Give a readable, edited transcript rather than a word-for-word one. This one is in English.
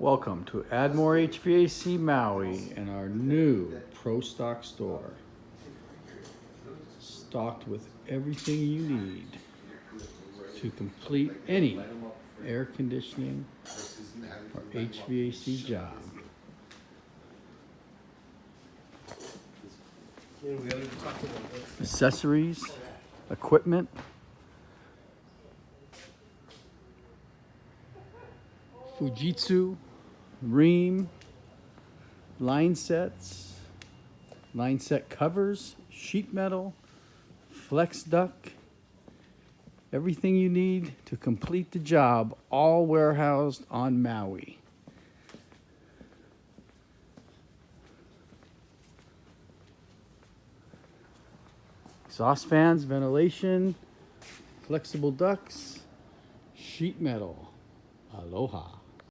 Welcome to Admor HVAC Maui and our new Pro Stock store. Stocked with everything you need to complete any air conditioning or HVAC job. Accessories, equipment, Fujitsu, Ream, line sets, line set covers, sheet metal, flex duct, everything you need to complete the job, all warehoused on Maui. Exhaust fans, ventilation, flexible ducts, sheet metal. Aloha.